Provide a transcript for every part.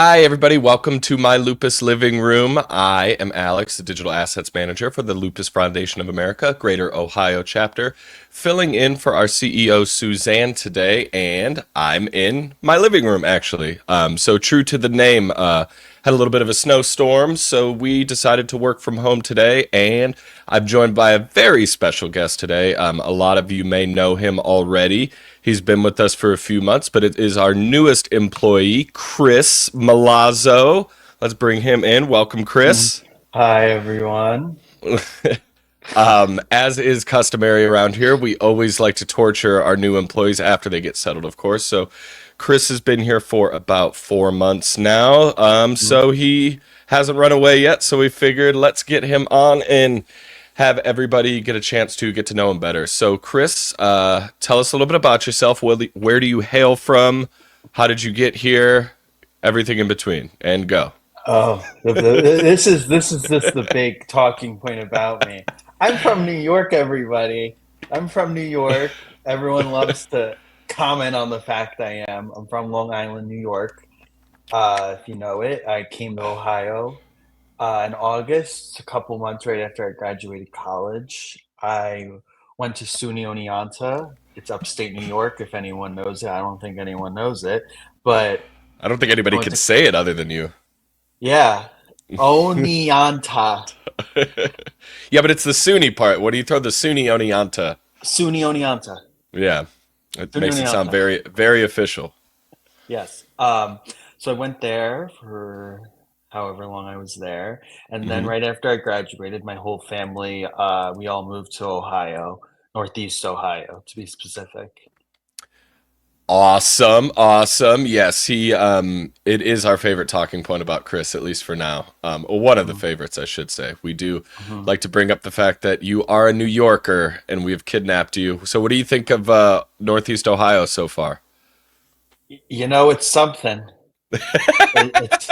Hi, everybody. Welcome to My Lupus Living Room. I am Alex, the Digital Assets Manager for the Lupus Foundation of America, Greater Ohio chapter, filling in for our CEO, Suzanne, today, and I'm in my living room, actually. So true to the name, had a little bit of a snowstorm, so we decided to work from home today, and I'm joined by a very special guest today. A lot of you may know him already. He's been with us for a few months, but it is our newest employee, Chris Malazzo. Let's bring him in. Welcome, Mhm. Chris. Hi, everyone. As is customary around here, we always like to torture our new employees after they get settled, of course. So, Chris has been here for about 4 months now. Mhm. So he hasn't run away yet. So we figured let's get him on and have everybody get a chance to get to know him better. So, Chris, tell us a little bit about yourself. Where do you hail from? How did you get here? Everything in between, and go. This is just the big talking point about me. I'm from New York, everybody. I'm from New York. Everyone loves to comment on the fact I am. I'm from Long Island, New York. If you know it, I came to Ohio in August, a couple months right after I graduated college. I went to SUNY Oneonta. It's upstate New York, if anyone knows it. I don't think anyone knows it, but I don't think I anybody went can to say it other than you. yeah, Oneonta, Yeah, but it's the Sunni part. What do you throw the Sunni Oneonta? SUNY Oneonta, Yeah, it SUNY makes it sound Oneonta. very, very official. Yes. So I went there for however long I was there, and then Hmm. right after I graduated, my whole family, we all moved to Ohio, Northeast Ohio, to be specific. Awesome, awesome. Yes, it is our favorite talking point about Chris, at least for now. Or one of the Mhm, favorites, I should say. We do mhm. like to bring up the fact that you are a New Yorker and we have kidnapped you. So, what do you think of Northeast Ohio so far? You know, it's something. It's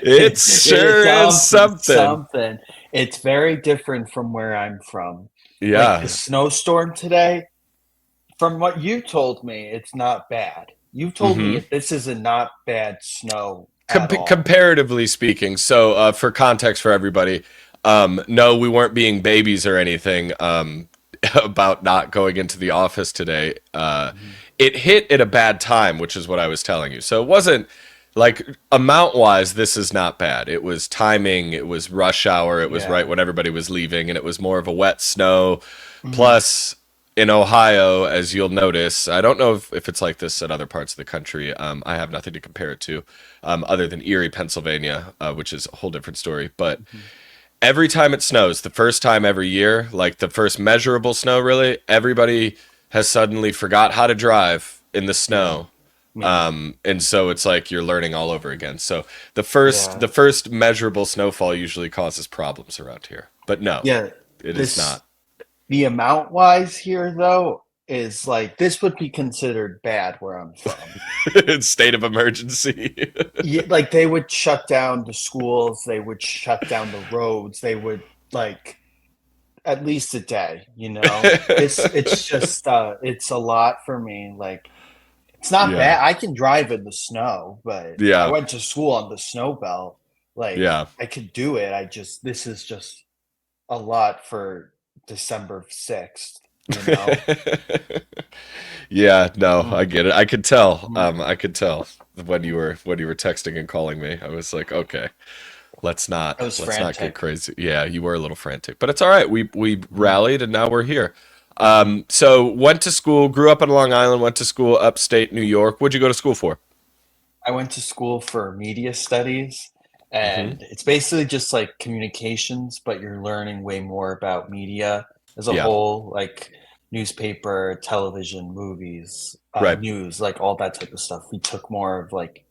It sure it's is something. something. It's very different from where I'm from. Like the Yeah. snowstorm today, from what you told me, it's not bad. You told me Hmm. this is a not bad snow at all. Comparatively speaking, so for context for everybody, no, we weren't being babies or anything about not going into the office today. Mhm. It hit at a bad time, which is what I was telling you. So it wasn't like amount wise, this is not bad. It was timing, it was rush hour, it was right Yeah. when everybody was leaving, and it was more of a wet snow. Mhm. Plus, in Ohio, as you'll notice, I don't know if it's like this in other parts of the country. I have nothing to compare it to, other than Erie, Pennsylvania, which is a whole different story. But Mhm. every time it snows, the first time every year, like the first measurable snow, really, everybody has suddenly forgot how to drive in the Yeah. snow. Yeah. And so it's like you're learning all over again. So the Yeah. first measurable snowfall usually causes problems around here. But no, Yeah. it is This not. The amount wise here though is like this would be considered bad where I'm from. It's state of emergency. Yeah, like they would shut down the schools, they would shut down the roads, they would like at least a day, you know? It's just it's a lot for me. Like it's not Yeah. bad. I can drive in the snow, but I Yeah. went to school on the snow belt. Like Yeah. I could do it. I just this is just a lot for December 6th, you know? Yeah, no, I Mm, get it. I could tell. mm. I could tell when you were texting and calling me. I was like, okay, I was let's not get frantic. crazy. Yeah, you were a little frantic, but it's all right. We Mhm, rallied and now we're here. mhm. So went to school, grew up on Long Island, went to school upstate New York. What'd you go to school for? I went to school for media studies, Hmm. and it's basically just like communications, but you're learning way more about media as a Yeah, whole, like newspaper, television, movies, right. news, like all that type of stuff. We took more of like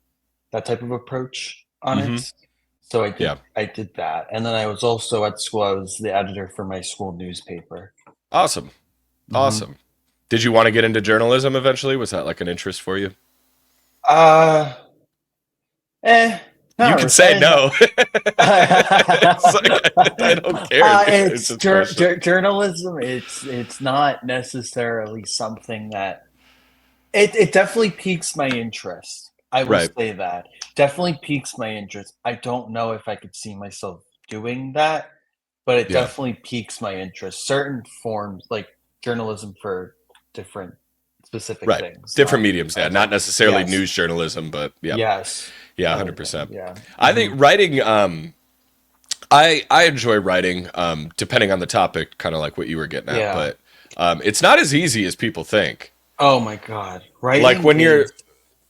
that type of approach on Hmm. it. So Yeah, I did that. And then I was also at school, I was the editor for my school newspaper. awesome, Mhm. awesome. Did you want to get into journalism eventually? Was that like an interest for you? Uh, eh, You not could re- say eh, no. no. It's like I don't care, dude. It's It's just question. journalism. It's not necessarily something that. it definitely piques my interest. I will Right. say that. Definitely piques my interest. I don't know if I could see myself doing that, but it Yeah. definitely piques my interest. Certain forms, like journalism for different specific Right. things. Different mediums. Yeah. I Not think necessarily yes, news journalism, but yeah. yes, Yeah. everything. 100%. Yeah. I think writing, I enjoy writing, depending on the topic, kind of like what you were getting at, Yeah. but it's not as easy as people think. Oh my God. Like Writing when is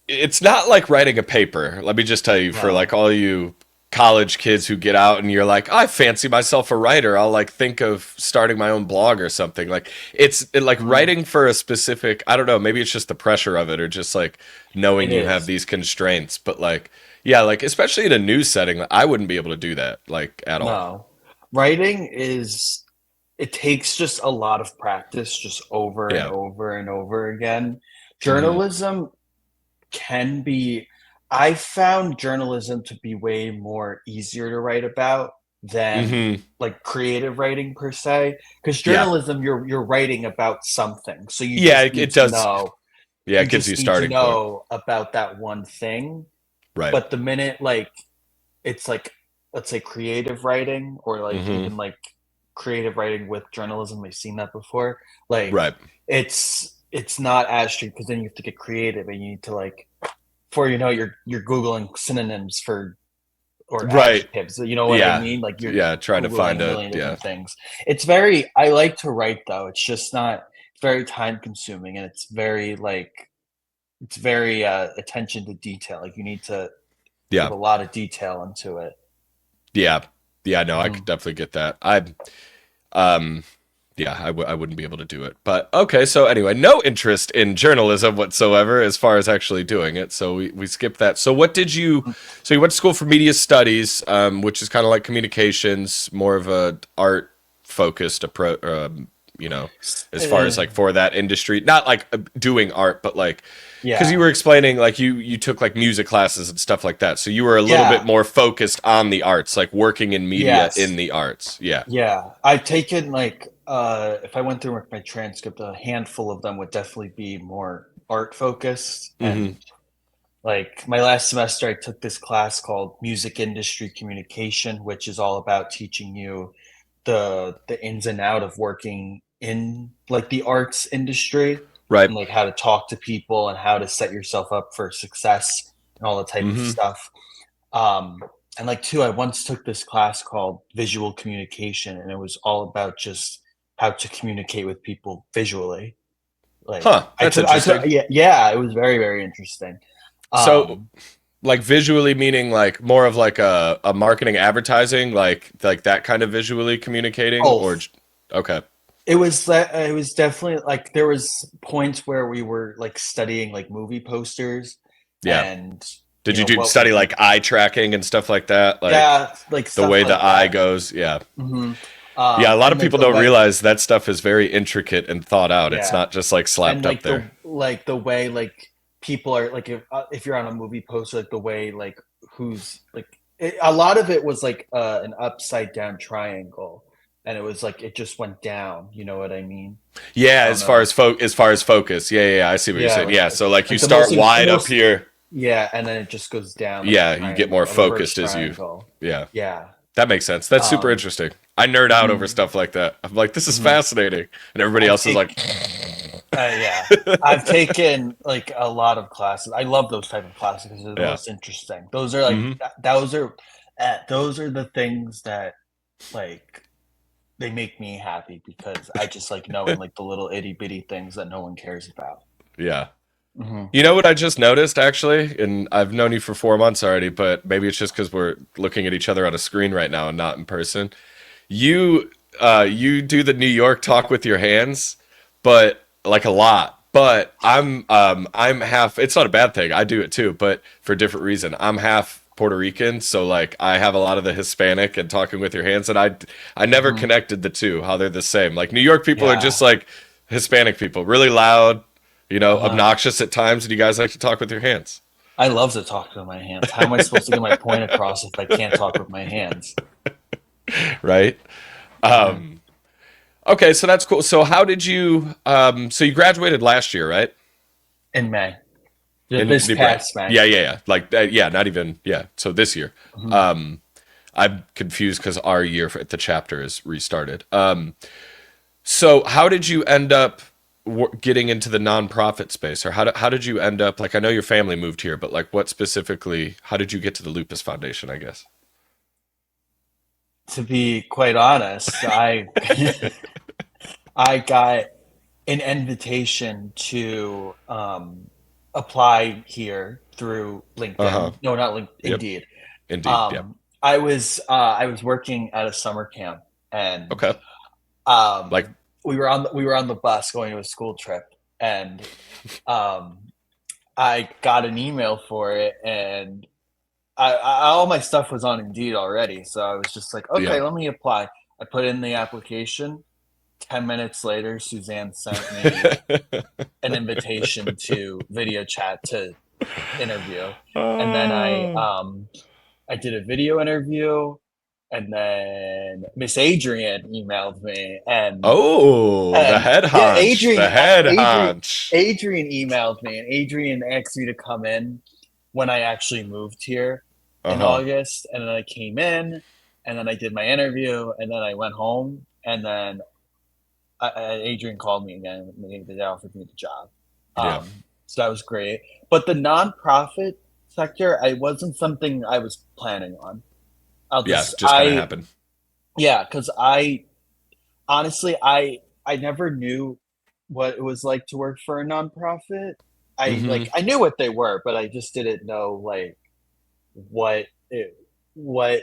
it's not like writing a paper. Let me just tell you, for like no. all you college kids who get out and you're like, I fancy myself a writer. I'll like think of starting my own blog or something. Like like Mhm. writing for a specific, I don't know, maybe it's just the pressure of it or just like knowing It you have is. these constraints. But like, yeah, like especially in a news setting, I wouldn't be able to do that like at all. No. Writing is it takes just a lot of practice just over and Yeah. over and over again. Hmm. Journalism can be I found journalism to be way more easier to write about than Hmm. like creative writing per se. Because Yeah. journalism you're writing about something. So Yeah, it does. Yeah, you it gives you a just need to starting point. know about that one thing. Right. But the minute like it's like let's say creative writing or like Hmm. even like creative writing with journalism, I've seen that before. Like Right. it's not as strict because then you have to get creative and you need to like before you know you're googling synonyms for or Right. adjectives. You know what I Yeah. mean? Like you're Yeah. Trying to googling find a a, million yeah. different things. It's very I like to write though. It's just not it's very time consuming and it's very attention to detail. Like you need to give Yeah. a lot of detail into it. Yeah. Yeah. No, I could Mhm. definitely get that. Um, yeah, I wouldn't be able to do it. But okay. So anyway, no interest in journalism whatsoever as far as actually doing it. So we skipped that. So what did you, so you went to school for media studies, which is kind of like communications, more of a art focused approach, you know, as far as Uh, like for that industry, not like doing art, but like, because you yeah. were explaining like you took like music classes and stuff like that. So you were a little bit Yeah. more focused on the arts, like working in media in Yes. the arts. Yeah. Yeah. I've taken like if I went through my transcript, a handful of them would definitely be more art focused. Hmm. And like my last semester I took this class called Music Industry Communication, which is all about teaching you the ins and out of working in like the arts industry Right. and like how to talk to people and how to set yourself up for success and all the type of Hmm. stuff. Um, and like too, I once took this class called visual communication, and it was all about just how to communicate with people visually. Like Huh. That's I took, interesting. yeah, yeah, it was very, very interesting. So, Um, like visually meaning like more of like a marketing advertising, like that kind of visually communicating, or both. okay. It was definitely like there was points where we were like studying like movie posters, Yeah. and Did you you know do what study would be, like eye tracking and stuff like that? Like yeah, like the stuff way like the eye that. goes? Yeah. Hmm Yeah, a lot of And like people the don't way, realize that stuff is very intricate and thought out. It's yeah, not just like and slapped up there. like the way like people are like if you're on a movie poster like the way like who's like a lot of it was like an upside down triangle and it was like it just went down, you know what I mean? Yeah, I don't know. as far as focus. Yeah, yeah, yeah, I see what you're Yeah, saying. Yeah, so like you like start the wide up most here. yeah, and then it just goes down like a Yeah, you get more triangle, a reverse focused as you. triangle. Yeah. Yeah. That makes sense. That's super um interesting. I nerd out over mhm, stuff like that. I'm like, this is mhm. fascinating. And everybody I've else is like, taken yeah, I've taken like a lot of classes. I love those type of classes because they're the yeah. most interesting. Those are like Hmm. those are the things that like they make me happy because I just like knowing like the little itty bitty things that no one cares about. Yeah. Hmm You know what I just noticed actually? And I've known you for 4 months already, but maybe it's just because we're looking at each other on a screen right now and not in person. You you do the New York talk with your hands, but like a lot. But I'm half, it's not a bad thing. I do it too, but for a different reason. I'm half Puerto Rican, so like I have a lot of the Hispanic and talking with your hands, and I never hmm connected the two, how they're the same. Like New York people are just Yeah. like Hispanic people, really loud, Uh-huh. obnoxious at times, and you guys like to talk with your hands, I love to talk with my hands. How am I supposed to get my point across if I can't talk with my hands? right? Hmm Okay, so that's cool. So how did you so you graduated last year, right? in May. In This right. past May. Yeah. Like yeah, not even yeah. So this year. Mhm. Um I'm confused because our year at the chapter is restarted. So how did you end up getting into the nonprofit space, or how did you end up, like, I know your family moved here, but like what specifically, how did you get to the Lupus Foundation, I guess? To be quite honest, I got an invitation to apply here through Uh-huh. LinkedIn. No, not LinkedIn, Yep. Indeed. Indeed. Yep. I was working at a summer camp, and Okay. Like, um, we were on the bus going to a school trip, and um, I got an email for it, and all my stuff was on Indeed already, so I was just like, okay, yeah. let me apply. I put in the application. 10 minutes later, Suzanne sent me an invitation to video chat to interview, and then Oh. I did a video interview, and then Miss Adrian emailed me, Oh, the and head yeah, hunch. The head hunch. Adrian emailed me, and Adrian asked me to come in when I actually moved here in Uh-huh. August, and then I came in, and then I did my interview, and then I went home, and then Adrian called me again. They offered me the job, Yeah. so that was great. But the nonprofit sector, I wasn't something I was planning on. Yeah, just kind of happened. Yeah, because I honestly, I never knew what it was like to work for a nonprofit. Mm-hmm. I knew what they were, but I just didn't know like what it what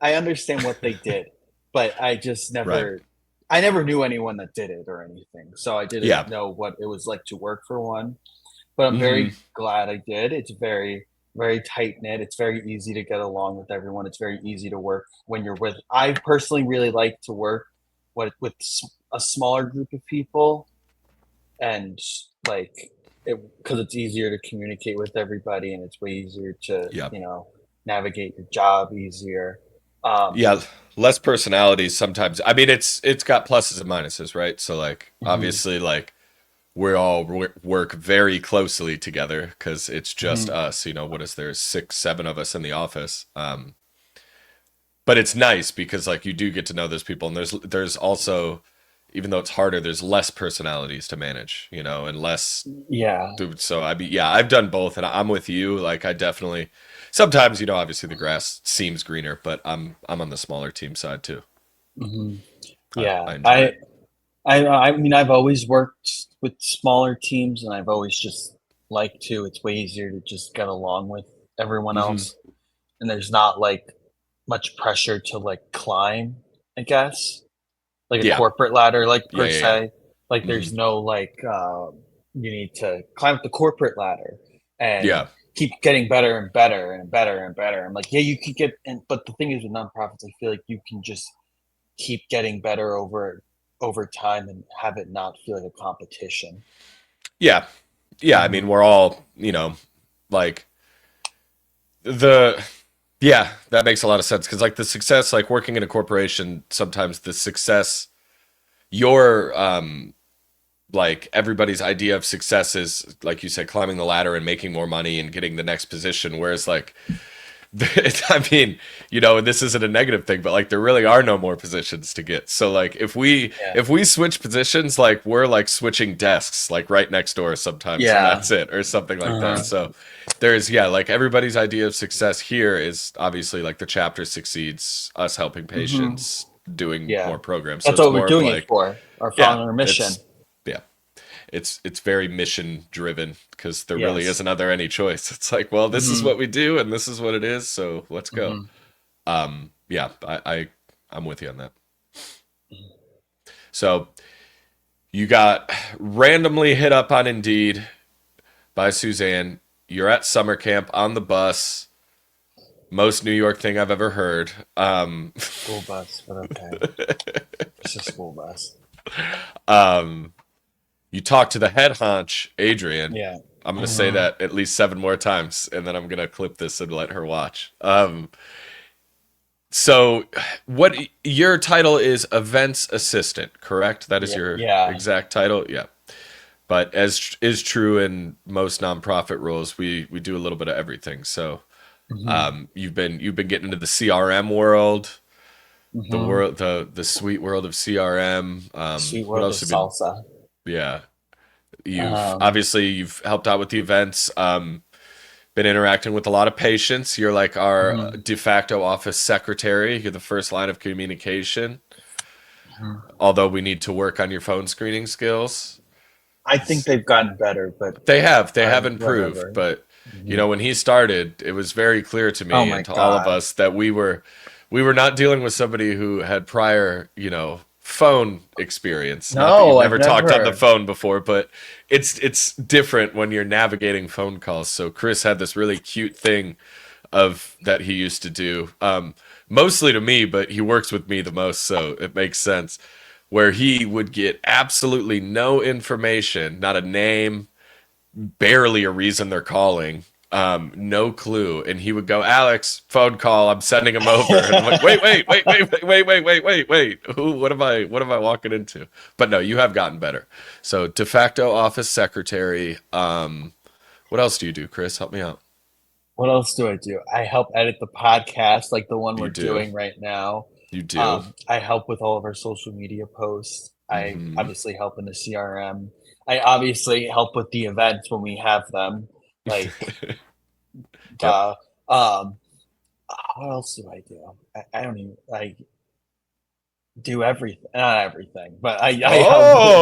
I understand what they did, but Right. I never knew anyone that did it or anything. So I didn't Yeah. know what it was like to work for one. But I'm Mm-hmm. very glad I did. It's very tight knit. It's very easy to get along with everyone. It's very easy to work when you're with. I personally really like to work with a smaller group of people, and like it because it's easier to communicate with everybody, and it's way easier to Yeah. navigate your job easier. Um, Yeah, less personalities sometimes. I mean, it's got pluses and minuses, right? So like mhm, obviously like we all work very closely together because it's just mhm, us. You know, what is there, six, seven of us in the office? But it's nice because like you do get to know those people, and there's also, even though it's harder, there's less personalities to manage. You know, and less. yeah. Dude, so I mean, yeah, I've done both, and I'm with you. Like I definitely sometimes, you know, obviously the grass seems greener, but I'm on the smaller team side too. Mhm. I Yeah, enjoy it. I mean, I've always worked with smaller teams, and I've always just liked to. It's way easier to just get along with everyone Hmm. else, and there's not like much pressure to like climb, I guess, like a Yeah, corporate ladder, like per yeah. se. Like Hmm. there's no like you need to climb up the corporate ladder and Yeah, keep getting better and better and better and better. I'm like, yeah, you could get, and but the thing is with nonprofits, I feel like you can just keep getting better over time and have it not feel like a competition. yeah, yeah. I mean, Hmm. we're all, you know, like the yeah, that makes a lot of sense because like the success, like working in a corporation, sometimes the success, your like everybody's idea of success is, like you said, climbing the ladder and making more money and getting the next position. Whereas like I mean, you know, and this isn't a negative thing, but like there really are no more positions to get. So like Yeah. if we switch positions, like we're like switching desks like right next door sometimes, and Yeah. that's it, or something like that. Uh-huh. So there's yeah, like everybody's idea of success here is obviously like the chapter succeeds, us helping Hmm. patients, doing Yeah. more programs. So That's it's what we're more of doing it like for, or yeah, following our mission. yeah, it's very mission driven because there really Yes. isn't other any choice. It's like, well, this is Hmm. what we do and this is what it is, so let's go. Hmm. Yeah, I'm with you on that. So you got randomly hit up on Indeed by Suzanne. You're at summer camp on the bus. Most New York thing I've ever heard. School bus, but okay. It's a school bus. You talk to the head honch, Adrian. Yeah. I'm gonna say Hmm. that at least seven more times, and then I'm gonna clip this and let her watch. So, what your title is, events assistant, correct? That is Yeah. your Yeah. exact title. Yeah. But as is true in most nonprofit roles, we do a little bit of everything. So Hmm. you've been getting into the CRM world, the Hmm. world the sweet world of CRM. Sweet What world of else have you been? salsa. Yeah, Um, you've helped out with the events. Been interacting with a lot of patients. You're like our mhm, de facto office secretary. You're the first line of communication. mhm. Although we need to work on your phone screening skills. I think they've gotten better, but They have improved, whatever. but Hmm. when he started, it was very clear to Oh me my and to all of God. us that we were not dealing with somebody who had prior, phone experience. Not that you've No, I've never talked on the never. phone before, but it's different when you're navigating phone calls. So Chris had this really cute thing of that he used to do, mostly to me, but he works with me the most, so it makes sense. Where he would get absolutely no information, not a name, barely a reason they're calling, no clue, and he would go, "Alex, phone call. I'm sending him over." And I'm like, "Wait, wait, wait, wait, wait, wait, wait, wait, wait, wait. Who? What am I walking into?" But no, you have gotten better. So de facto office secretary. What else do you do, Chris? Help me out. What else do I do? I help edit the podcast, like the one You we're do. doing right now. You do. I help with all of our social media posts. I Mm-hmm. obviously help in the CRM. I obviously help with the events when we have them. Like, Yep. duh. Um, what else do I do? I don't even like do everything. Not everything, but I help with.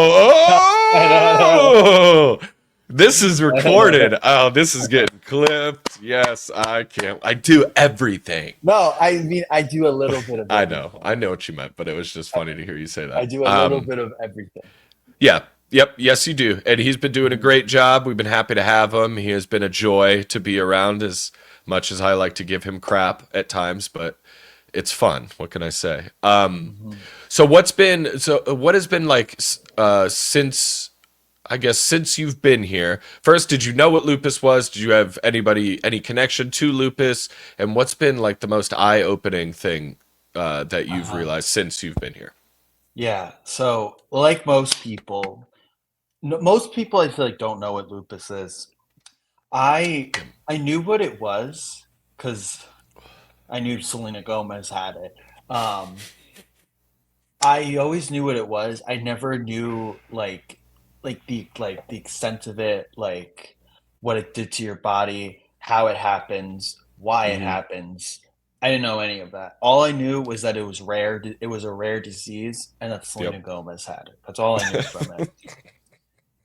I Oh, oh! This is don't recorded. Oh, this is getting clipped. Yes, I can't. I do everything. No, I mean I do a little bit of I know. everything. I know what you meant, but it was just funny to hear you say I that. do a little bit of everything. Yeah. Yep. Yes, you do. And he's been doing a Mhm. great job. We've been happy to have him. He has been a joy to be around as much as I like to give him crap at times, but it's fun. What can I say? Mhm. What has been like since I guess since you've been here? First, did you know what lupus was? Did you have any connection to lupus? And what's been like the most eye-opening thing that you've Uh-huh. realized since you've been here? Yeah. So, like most people, most people I feel like don't know what lupus is. I Yeah. I knew what it was because I knew Selena Gomez had it. Um, I always knew what it was. I never knew like the extent of it, like what it did to your body, how it happens, why it Hmm. happens. I didn't know any of that. All I knew was that it was rare. It was a rare disease, and that Yep. Selena Gomez had it. That's all I knew from it.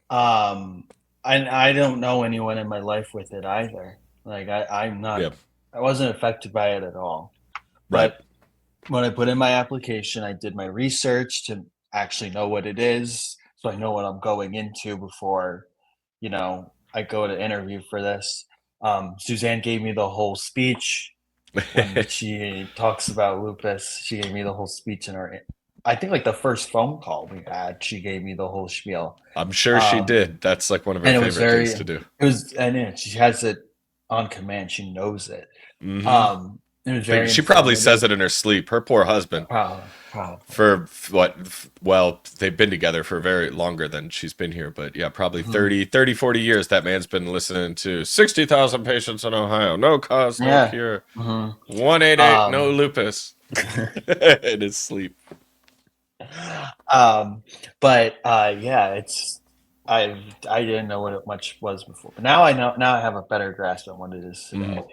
Um, and I don't know anyone in my life with it either. Like I'm not. Yep. I wasn't affected by it at all. Right. But when I put in my application, I did my research to actually know what it is, so I know what I'm going into before, I go to interview for this. Suzanne gave me the whole speech when she talks about lupus. She gave me the whole speech in her. I think like the first phone call we had, she gave me the whole spiel. I'm sure she Um, did. That's like one of her and it was favorite very, things to do. and she has it on command. She knows it. Hmm. It was Think very she probably informative. says it in her sleep. Her poor husband. Probably. For what? Well, they've been together for very longer than she's been here, but yeah, probably Mhm. 40 years that man's been listening to 60,000 patients in Ohio, no cause, no Yeah. cure, Mhm. 188, no Um, lupus, in his sleep. um, but yeah, I didn't know what it much was before, but now I know. Now I have a better grasp on what it is today.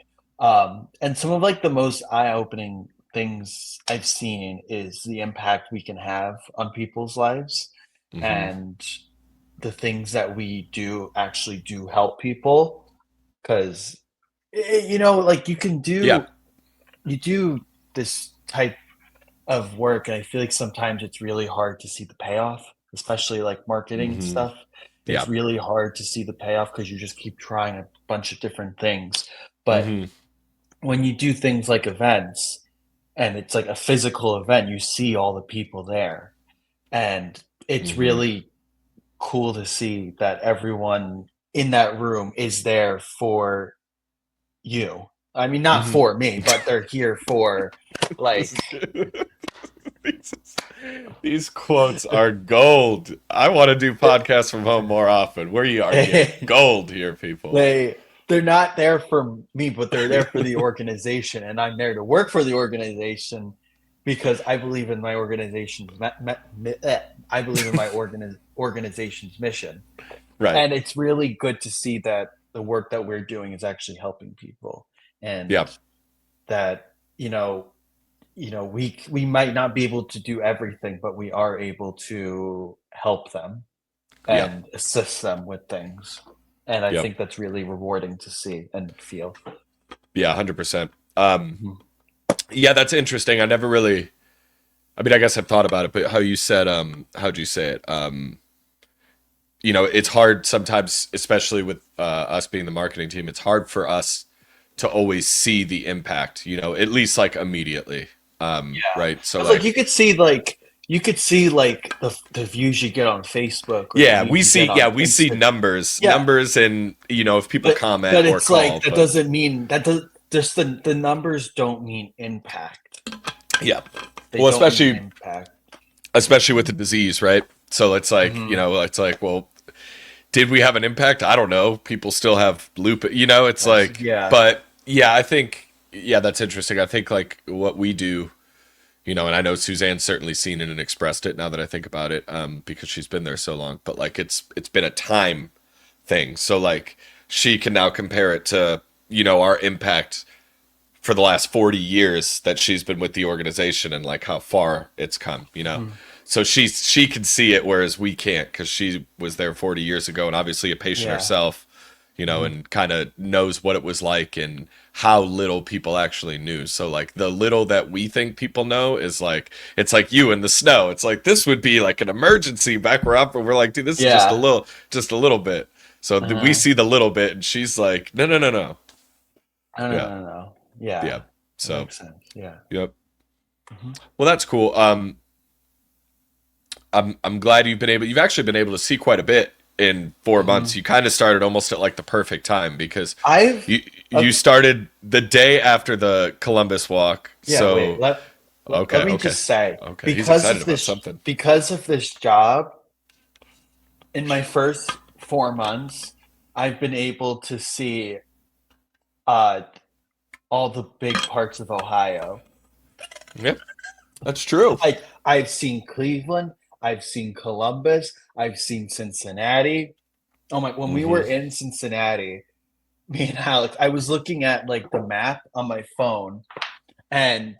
Hmm. And some of like the most eye-opening things I've seen is the impact we can have on people's lives, Hmm. and the things that we do actually do help people. Because like Yeah. you do this type of work, and I feel like sometimes it's really hard to see the payoff, especially like marketing and Hmm. stuff. Yeah. It's really hard to see the payoff because you just keep trying a bunch of different things. But Hmm. when you do things like events and it's like a physical event, you see all the people there. And it's Hmm. really cool to see that everyone in that room is there for you. I mean, not Hmm. for me, but they're here for This like is good. Jesus. These quotes are gold. I want to do podcasts from home more often. We are getting gold here, people. they they're not there for me, but they're there for the organization, and I'm there to work for the organization because I believe in my I believe in my organization's mission, Right. and it's really good to see that the work that we're doing is actually helping people, Yeah. and that we might not be able to do everything, but we are able to help them Yeah. and assist them with things. And I Yep. think that's really rewarding to see and feel. Yeah. 100%. Mhm. Yeah, that's interesting. I never really. I mean, I guess I've thought about it, but how you said, how'd you say it? It's hard sometimes, especially with us being the marketing team. It's hard for us to always see the impact. At least like immediately. Yeah. Right. So Because like like, you could see like the views you get on Facebook or the yeah, views you get yeah, on we see Insta. numbers, Yeah. and if people comment But or it's like call, that but doesn't mean that does just the numbers don't mean impact. yeah. They Well, don't mean especially impact. with the disease, right? So it's like, Hmm. it's like, well, did we have an impact? I don't know. People still have lupus, it's like, Yeah. but yeah, I think, yeah, that's interesting. I think like what we do, and I know Suzanne's certainly seen it and expressed it now that I think about it, because she's been there so long, but like it's been a time thing. So like she can now compare it to, our impact for the last 40 years that she's been with the organization and like how far it's come. Mhm. So she can see it, whereas we can't because she was there 40 years ago and obviously a patient Yeah. herself, Mhm. and kind of knows what it was like and how little people actually knew. So like the little that we think people know is like, it's like you in the snow. It's like, this would be like an emergency back where up, and we're like, dude, this is Yeah. just a little bit. So we Uh-huh. see the little bit and she's like, no, no, no, no. No, no, Yeah. no, no. Yeah. Yeah. That So, makes sense. Yeah. yep. Mhm. Well, that's cool. I'm glad you've actually been able to see quite a bit in 4 months. Mhm. You kind of started almost at like the perfect time because I've you okay, started the day after the Columbus walk. yeah, wait. So, Let okay, me okay, just say okay. He's excited about something. because of this job in my first 4 months, I've been able to see uh all the big parts of Ohio. Yeah, that's true. Like I've seen Cleveland, I've seen Columbus, I've seen Cincinnati. Oh my, when we were Hmm. in Cincinnati, me and Alex, I was looking at like the map on my phone and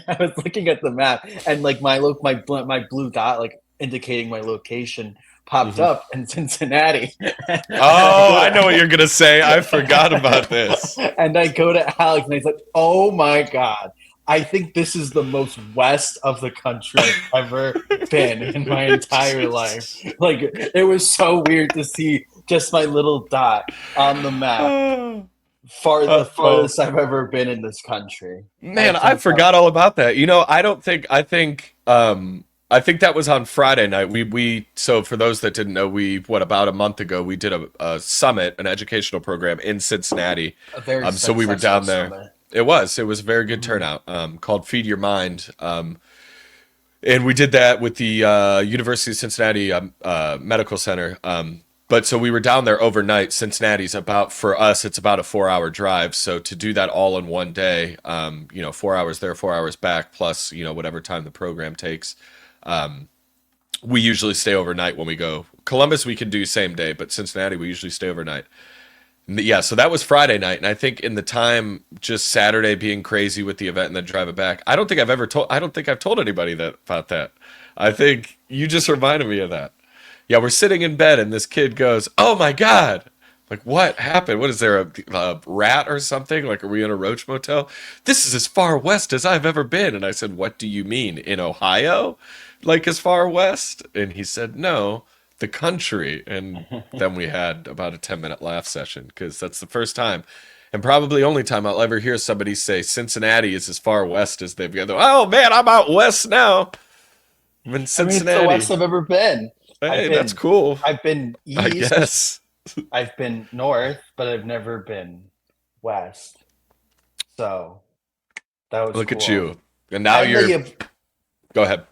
I was looking at the map and like my blue dot like indicating my location popped Hmm. up in Cincinnati. And I Oh, go I know what to you're gonna say. I forgot about this. and I go to Alex and he's like, "Oh my god. I think this is the most west of the country I've ever been in my entire life." Like it was so weird to see just my little dot on the map Oh, the oh. farthest I've ever been in this country. I Man, I think that forgot all about that. I don't think I think that was on Friday night. We so for those that didn't know, we about a month ago we did a summit, an educational program in Cincinnati. a very So we were successful down there. summit. It was a very good Mhm. turnout. Called Feed Your Mind. And we did that with the University of Cincinnati Medical Center. But so we were down there overnight. Cincinnati's for us, it's about a 4 hour drive. So to do that all in one day, 4 hours there, 4 hours back, plus, whatever time the program takes. We usually stay overnight when we go. Columbus, we can do same day, but Cincinnati, we usually stay overnight. Yeah, so that was Friday night, and I think in the time just Saturday being crazy with the event and then driving back, I don't think I've told anybody that about that. I think you just reminded me of that. Yeah, we're sitting in bed and this kid goes, "Oh my God." Like, what happened? What is there, a rat or something? Like, are we in a roach motel? This is as far west as I've ever been. And I said, "What do you mean? In Ohio? Like, as far west?" And he said, "No, the country." And then we had about a 10-minute laugh session because that's the first time and probably only time I'll ever hear somebody say Cincinnati is as far west as they've got. Oh man, I'm out west now. I'm in I mean, it's the west Cincinnati. I've ever been. I've Hey, that's been cool. I've been I east, guess. I've been north, but I've never been west. So that was Look at cool. you. And now And you're. Go ahead.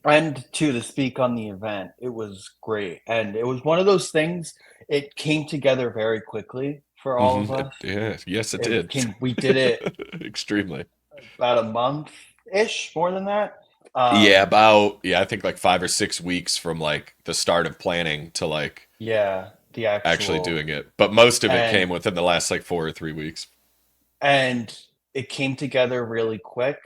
And to speak on the event, it was great, and it was one of those things. It came together very quickly for all of us. Yeah, yes, it It did. came. We did it Extremely. about a month ish, more than that. Yeah, Um, about I think like 5 or 6 weeks from like the start of planning to like yeah, the actually actual doing it. But most of it and came within the last like 4 or 3 weeks. and it came together really quick,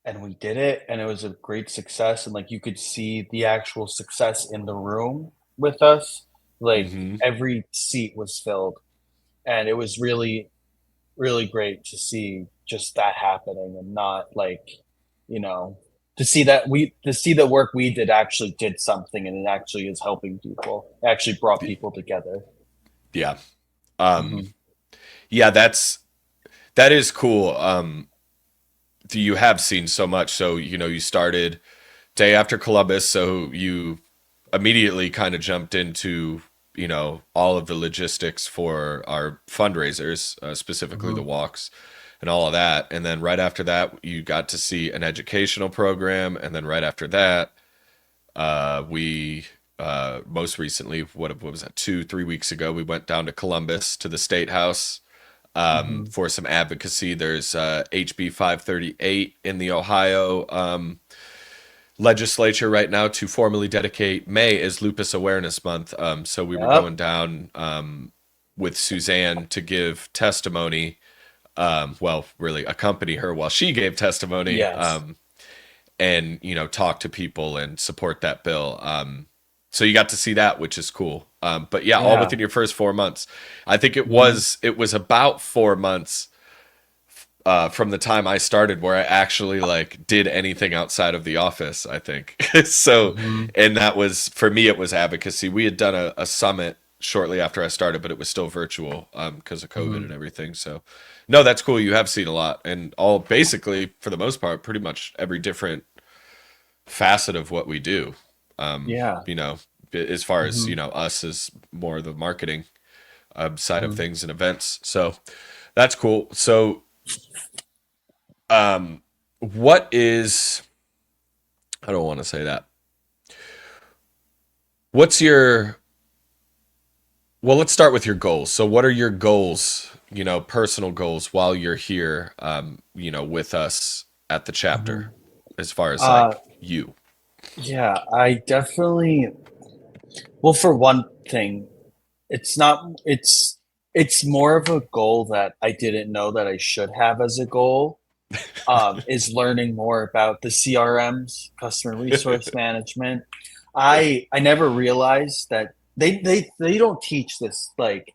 and we did it, and it was a great success. And like you could see the actual success in the room with us. Like Hmm. every seat was filled, and it was really great to see just that happening, and not like, you know, to see the work we did actually did something, and it actually is helping people. It actually brought people together. Yeah. Um, Hmm. yeah, that is cool. You have seen so much. So, you started day after Columbus, so you immediately kind of jumped into, all of the logistics for our fundraisers, specifically the Hmm. walks and all of that. And then right after that, you got to see an educational program. And then right after that, we most recently, what was that, 2 3 weeks ago, we went down to Columbus to the State House Hmm. for some advocacy. There's HB 538 in the Ohio legislature right now to formally dedicate May as Lupus Awareness Month. So we were going Yep. down with Suzanne to give testimony. Well, really accompany her while she gave testimony. Yes. And talk to people and support that bill. So you got to see that, which is cool. But yeah, all Yeah. within your first 4 months. I think it Hmm. was it was about 4 months from the time I started where I actually like did anything outside of the office. I think so, Hmm. and that was for me. It was advocacy. We had done a summit shortly after I started, but it was still virtual because of COVID Hmm. and everything. So, no, that's cool. You have seen a lot, and all basically for the most part, pretty much every different facet of what we do. Um, Yeah. you know, as far as Hmm. us as more the marketing side of Hmm. things and events. So that's cool. So, um, what is? I don't want to say that. What's your? Well, let's start with your goals. So, what are your goals? Personal goals while you're here. With us at the chapter, Hmm. as far as Uh, like you. yeah, I definitely. Well, for one thing, it's not. It's more of a goal that I didn't know that I should have as a goal. Is learning more about the CRMs, customer resource management. I never realized that they don't teach this, like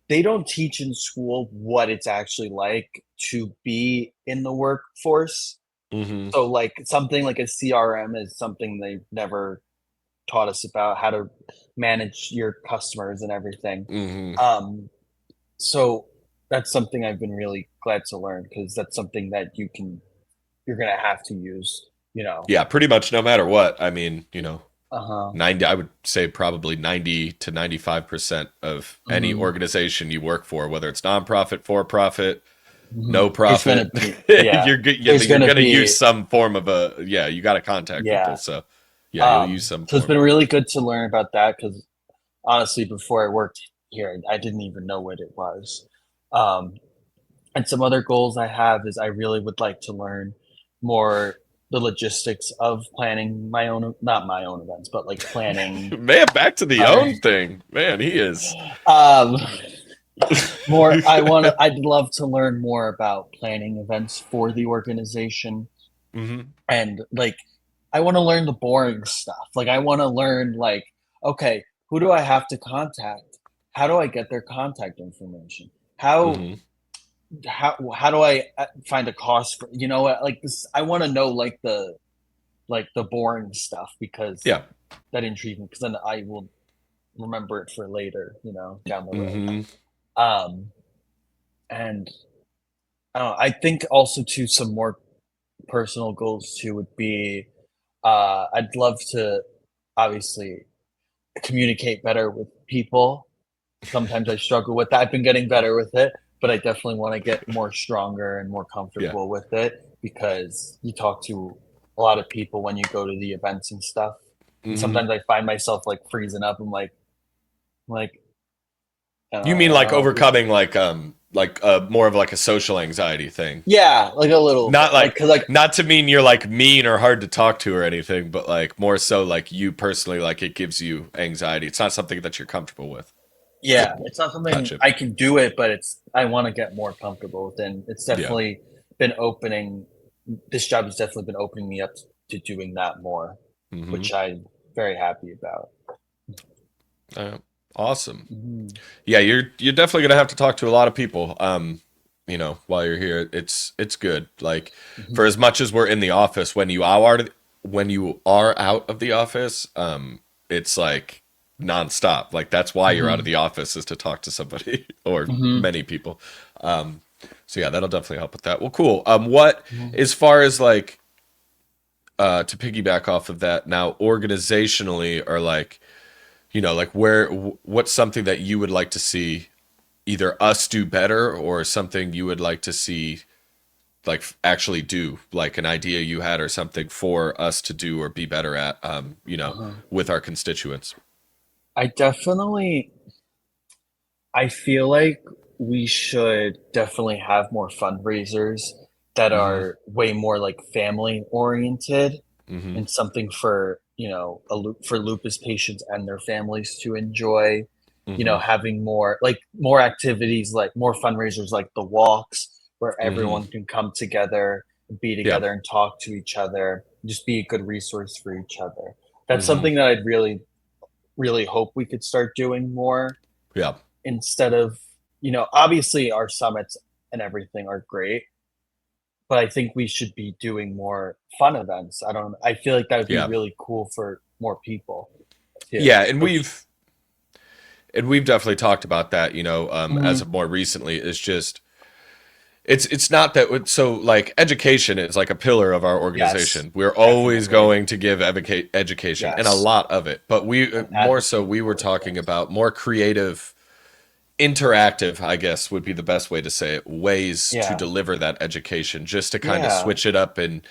they don't teach in school what it's actually like to be in the workforce. Hmm. So like something like a CRM is something they've never taught us about, how to manage your customers and everything. Hmm. Um, so that's something I've been really glad to learn, because that's something that you're gonna have to use, you know. Yeah, pretty much no matter what. I mean, Uh-huh. 90, I would say probably 90 to 95% of any Mhm. organization you work for, whether it's nonprofit, for profit, no Mhm. There's gonna profit, be, yeah. There's you're gonna going to use be, some form of yeah, you got to contact people. yeah. So yeah, you'll use some So it's form. been really good to learn about that, because honestly, before I worked here, I didn't even know what it was. Um, and some other goals I have is I really would like to learn more the logistics of planning my own, not my own events, but like planning Man, back to the our, own thing. Man, he is. um, more. I'd love to learn more about planning events for the organization, Hmm. and like I want to learn the boring stuff. Like I want to learn, like, okay, who do I have to contact? How do I get their contact information? How Hmm. how do I find a cost for, like this? I want to know like the boring stuff, because Yeah. that intrigues me, because then I will remember it for later, down the road. Hmm. Um, and I don't know, I think also to some more personal goals too would be, I'd love to obviously communicate better with people. Sometimes I struggle with that. I've been getting better with it, but I definitely want to get more stronger and more Yeah. comfortable with it, because you talk to a lot of people when you go to the events and stuff. And Hmm. sometimes I find myself like freezing up. I'm like, You mean like overcoming like more of like a social anxiety thing? yeah, like a little bit, Not like like because like not to mean you're like mean or hard to talk to or anything, but like more so like you personally like it gives you anxiety. It's not something that you're comfortable with. yeah, it's not something Gotcha. I can do it, but I want to get more comfortable with, and it's Yeah. definitely been opening. This job has definitely been opening me up to doing that more, Hmm. which I'm very happy about. Uh, awesome. Mhm. Yeah, you're definitely gonna have to talk to a lot of people. While you're here, it's good. Like for Mhm. as much as we're in the office, when you are out of the office, it's like nonstop. Like that's why you're out of Mhm. the office is to talk to somebody or Mhm. many people. So yeah, that'll definitely help with that. Well, cool. What Mhm. as far as like to piggyback off of that now organizationally or like like what's something that you would like to see either us do better or something you would like to see like actually do like an idea you had or something for us to do or be better at Uh-huh. with our constituents. I definitely I feel like we should definitely have more fundraisers that Mm-hmm. are way more like family oriented Mm-hmm. and something for, for lupus patients and their families to enjoy, Mm-hmm. having more activities, like more fundraisers like the walks where Mm-hmm. everyone can come together, be Yeah. together and talk to each other, just be a good resource for each other. That's Mm-hmm. something that I'd really, really hope we could start doing more Yeah. instead of, obviously our summits and everything are great, but I think we should be doing more fun events. I feel like that would be Yeah. really cool for more people too. Yeah. And Which we've definitely talked about that, as of Mhm. more recently, is just it's not that so like education is like a pillar of our Yes, organization. We're always definitely. going to give education and a Yes. lot of it, but we And more so advocate we were for it. talking Yes. about more creative interactive, I guess would be the best way to say it, ways to Yeah. deliver that education, just to kind of Yeah. switch it up and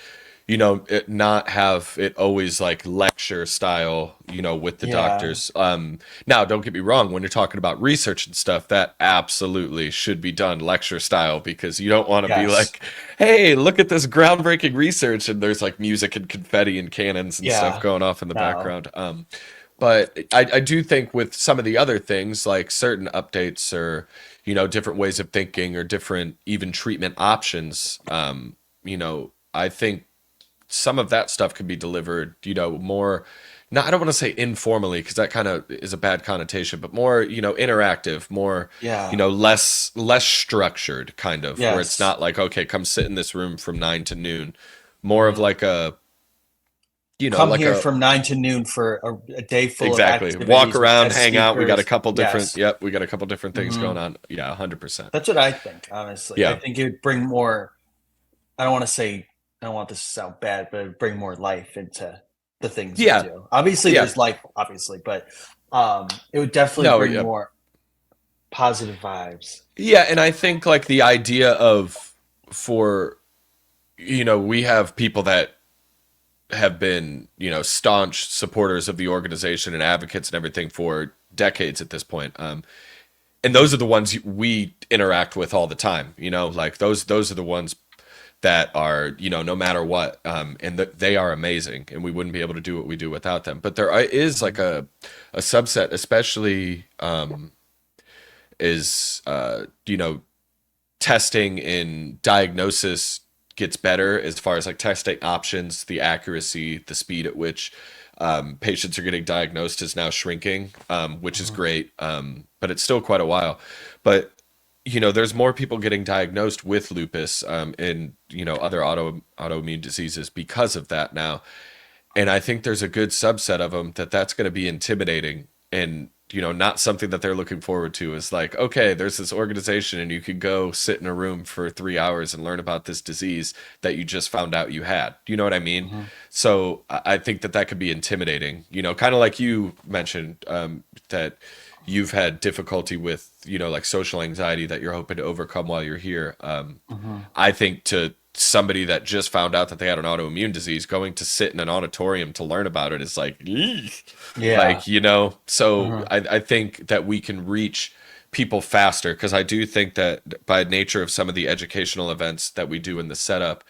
not have it always like lecture style, with the Yeah. doctors. Now don't get me wrong, when you're talking about research and stuff, that absolutely should be done lecture style because you don't want to be Yes. like, hey, look at this groundbreaking research and there's like music and confetti and cannons and stuff Yeah. going off in the No. background. But I do think with some of the other things, like certain updates or, different ways of thinking or different even treatment options, I think some of that stuff could be delivered, more, not, I don't want to say informally because that kind of is a bad connotation, but more, interactive, more, Yeah. less structured kind of, where it's Yes. not like, okay, come sit in this room from 9 to noon, more of Mhm. like a, Come like here a, from 9 to noon for a day full of exactly. Walk activities with around, guest hang out. We got a speakers. couple different, Yes. yep, we got a couple different things going Mhm. on. Yeah, 100%. That's what I think, honestly. I Yeah. think it would bring more. I don't want to say, I don't want this to sound bad, but it would bring more life into the things we Yeah. do. Obviously, Yeah. there's life, obviously, but it would definitely No, bring yeah. more positive vibes. Yeah, and I think like the idea of for we have people that have been, staunch supporters of the organization and advocates and everything for decades at this point. And those are the ones we interact with all the time, like those are the ones that are, no matter what, and they are amazing, and we wouldn't be able to do what we do without them. But there is like Mhm. a subset, especially is testing and diagnosis gets better as far as like testing options, the accuracy, the speed at which patients are getting diagnosed is now shrinking, which is Mhm. great. But it's still quite a while. But there's more people getting diagnosed with lupus and other autoimmune diseases because of that now. And I think there's a good subset of them that's going to be intimidating and not something that they're looking forward to. Is like, okay, there's this organization and you could go sit in a room for 3 hours and learn about this disease that you just found out you had. Do you know what I mean? Mhm. So I think that could be intimidating, kind of like you mentioned, that you've had difficulty with, like social anxiety that you're hoping to overcome while you're here. Mhm. I think somebody that just found out that they had an autoimmune disease going to sit in an auditorium to learn about it is like, eek. Yeah. Like, you know, so Uh-huh. I think that we can reach people faster because I do think that by nature of some of the educational events that we do in the setup,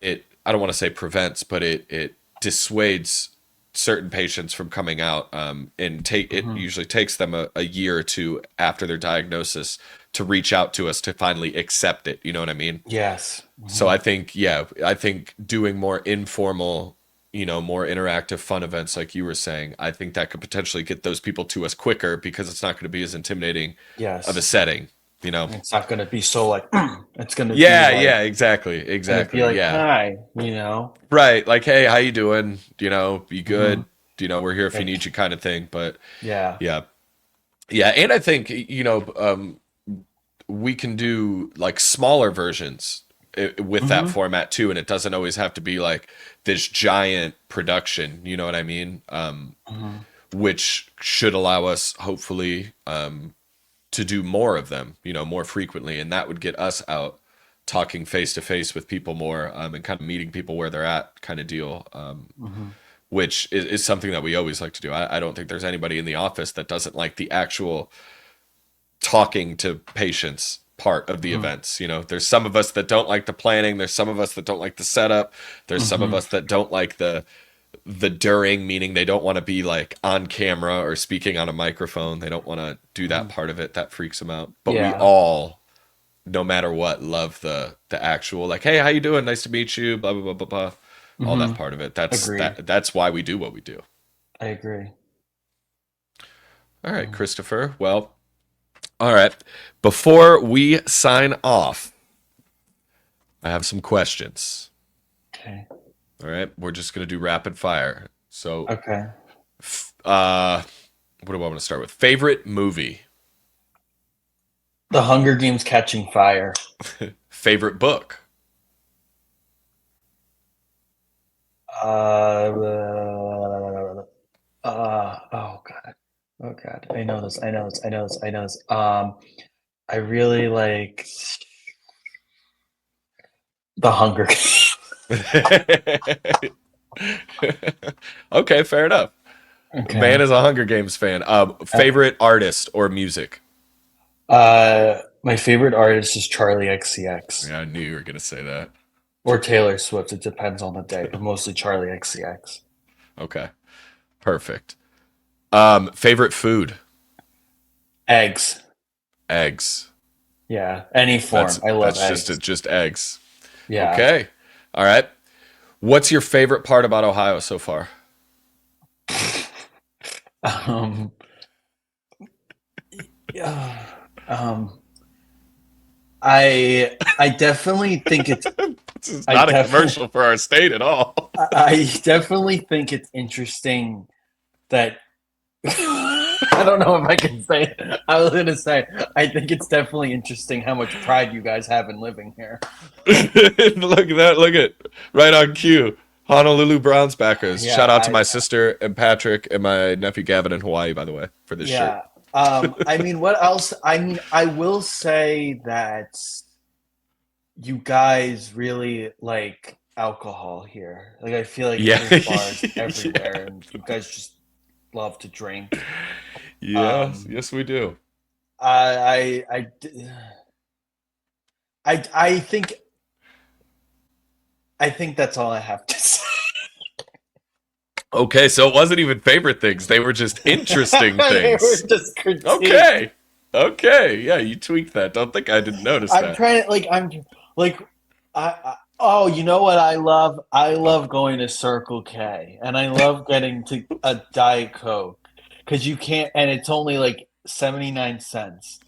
it, I don't want to say prevents, but it dissuades certain patients from coming out, and take it Uh-huh. usually takes them a year or two after their diagnosis to reach out to us to finally accept it. You know what I mean? Yes. So Uh-huh. I think, yeah, I think doing more informal, you know, more interactive fun events like you were saying, I think that could potentially get those people to us quicker because it's not going to be as intimidating of a Yes. setting, you know? It's not gonna be so like it's gonna be Yeah, like yeah, exactly, gonna be exactly. like, Yeah. hi, you know? Right. Like, hey, how you doing? You know, be Uh-huh. good. You know, we're here if you Like, need you kind of thing. But yeah. yeah. Yeah. And I think, you know, we can do like smaller versions with that Mm-hmm. format too. And it doesn't always have to be like this giant production. You know what I mean? Mm-hmm. Which should allow us, hopefully, to do more of them, you know, more frequently. And that would get us out talking face to face with people more, and kind of meeting people where they're at kind of deal. Mm-hmm. Which is something that we always like to do. I don't think there's anybody in the office that doesn't like the actual talking to patients part of the Mm-hmm. events. You know, there's some of us that don't like the planning. There's some of us that don't like the setup. There's some of Mm-hmm. us that don't like the during, meaning they don't want to be like on camera or speaking on a microphone. They don't want to do that Mm-hmm. part of it. That freaks them out. But we Yeah. all, no matter what, love the actual like, hey, how you doing? Nice to meet you. Blah blah blah blah blah. All that Mm-hmm. part of it. Agreed. That's why we do what we do. I agree. All right, Mm. Christopher. Well, all right. Before we sign off, I have some questions. Okay. All right, we're just gonna do rapid fire. So, Okay. uh, what do I want to start with? Favorite movie, The Hunger Games Catching Fire. favorite book, Oh God. Oh God. I know this. I know this. I know this. I know this. I really like The Hunger Games. okay, fair enough. Man Okay. is a Hunger Games fan. Uh, Favorite artist or music? my favorite artist is Charlie XCX Yeah, I knew you were gonna say that. or Taylor Swift. It depends on the day, but mostly Charlie XCX. Okay, perfect. Favorite food? Eggs. Eggs. Yeah, any That's form. I love that's just eggs. just eggs. Yeah. Okay. All right. What's your favorite part about Ohio so far? Um, yeah. Um, I definitely think it's This is I not a definitely commercial for our state at all. I definitely think it's interesting that I don't know if I can say it. I was gonna say I think it's definitely interesting how much pride you guys have in living here. Look at that. Look at right on cue. Honolulu Browns backers. Yeah, Shout out to my sister and Patrick and my nephew Gavin in Hawaii, by the way, for this shirt. yeah. I mean, what else? I mean, I will say that you guys really like alcohol here. Like, I feel like Yeah. there's bars Yeah. everywhere, and you guys just love to drink. Yes. Um, Yes, we do. I I think that's all I have to say. Okay, so it wasn't even favorite things. They were just interesting They were things. just critiques. Okay. Okay. Yeah, you tweaked that. Don't think I didn't notice I'm that. trying to I'm like oh, you know what I love? I What? love going to Circle K and I love getting to a Diet Coke because you can't, and it's only like 79 cents. You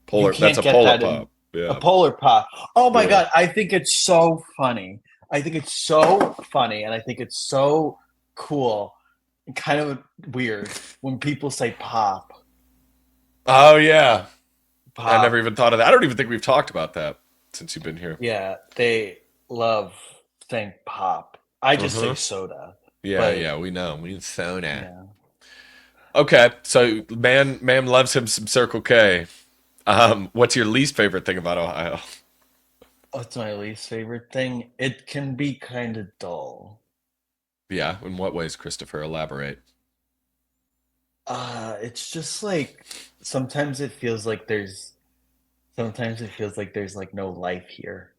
Polar. That's can't a get polar that in pop. a Yeah. Polar Pop. Oh my Yeah. God, I think it's so funny. I think it's so funny and I think it's so cool and kind of weird when people say pop, Oh yeah. I never pop. even thought of that. I don't even think we've talked about that since you've been here. Yeah, they love saying pop. I just say Uh-huh. soda, Yeah, but yeah, we know. We so that. yeah. Okay, so man loves him some Circle K. What's your least favorite thing about Ohio? What's my least favorite thing? It can be kind of dull. Yeah, in what ways, Christopher? Elaborate. It's just like sometimes it feels like there's sometimes it feels like there's like no life here.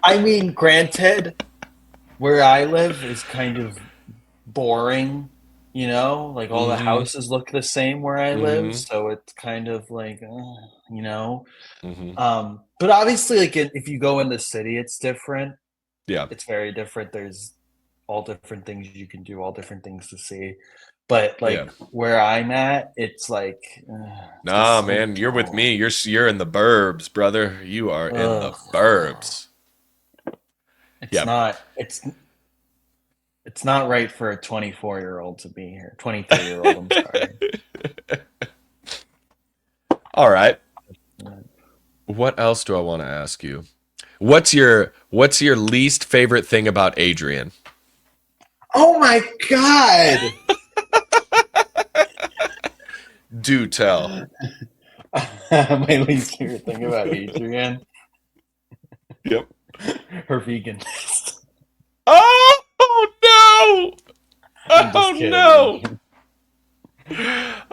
I mean, granted, where I live is kind of boring, like all the Mm-hmm. houses look the same where I live, Mm-hmm. so it's kind of like, you know. Mm-hmm. But obviously, like if you go in the city, it's different. Yeah. It's very different. There's all different things you can do, all different things to see. But Yeah. like where I'm at, it's like it's just Nah, so man, you're with me. dull. You're in the burbs, brother. You are in the Ugh, burbs. it's Yeah. not. It's not right for a 24-year-old to be here. 23-year-old. I'm sorry. All right. What else do I want to ask you? What's your least favorite thing about Adrian? Oh my god! Do tell. My least favorite thing about Adrienne, Yep. her veganness. Oh no! I'm Oh just no! kidding.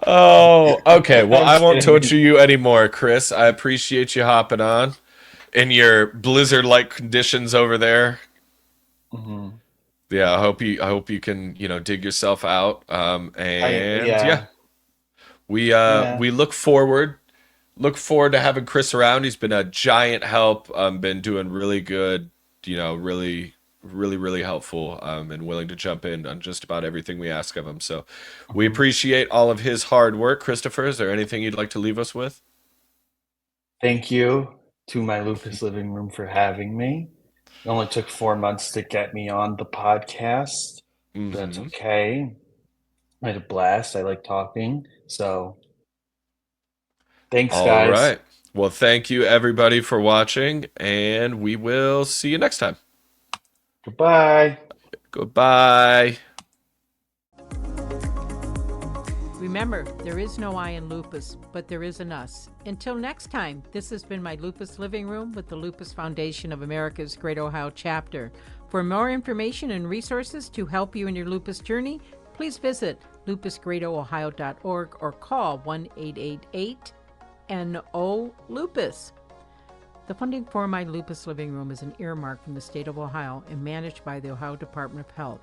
Oh, okay. Well, I'm I won't kidding. torture you anymore, Chris. I appreciate you hopping on in your blizzard-like conditions over there. Mhm. Yeah, I hope you can, dig yourself out. And yeah, Yeah, yeah. we look forward to having Chris around. He's been a giant help. Been doing really good. Really, really, really helpful. And willing to jump in on just about everything we ask of him. So we Mhm. appreciate all of his hard work. Christopher, is there anything you'd like to leave us with? Thank you to My Lupus Living Room for having me. It only took 4 months to get me on the podcast, but that's Mm-hmm. okay. I had a blast. I like talking. So thanks, All guys. right. Well, thank you everybody for watching, and we will see you next time. Goodbye. Goodbye. Remember, there is no I in lupus, but there is an us. Until next time, this has been My Lupus Living Room with the Lupus Foundation of America's Great Ohio Chapter. For more information and resources to help you in your lupus journey, please visit lupusgreatohio.org or call 1-888-NO-LUPUS. The funding for My Lupus Living Room is an earmark from the state of Ohio and managed by the Ohio Department of Health.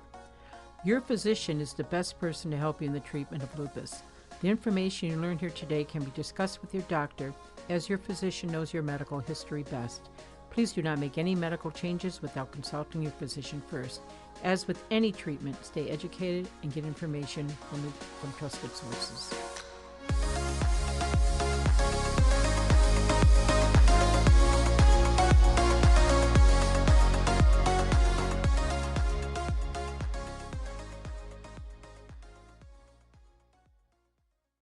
Your physician is the best person to help you in the treatment of lupus. The information you learned here today can be discussed with your doctor, as your physician knows your medical history best. Please do not make any medical changes without consulting your physician first. As with any treatment, stay educated and get information from trusted sources.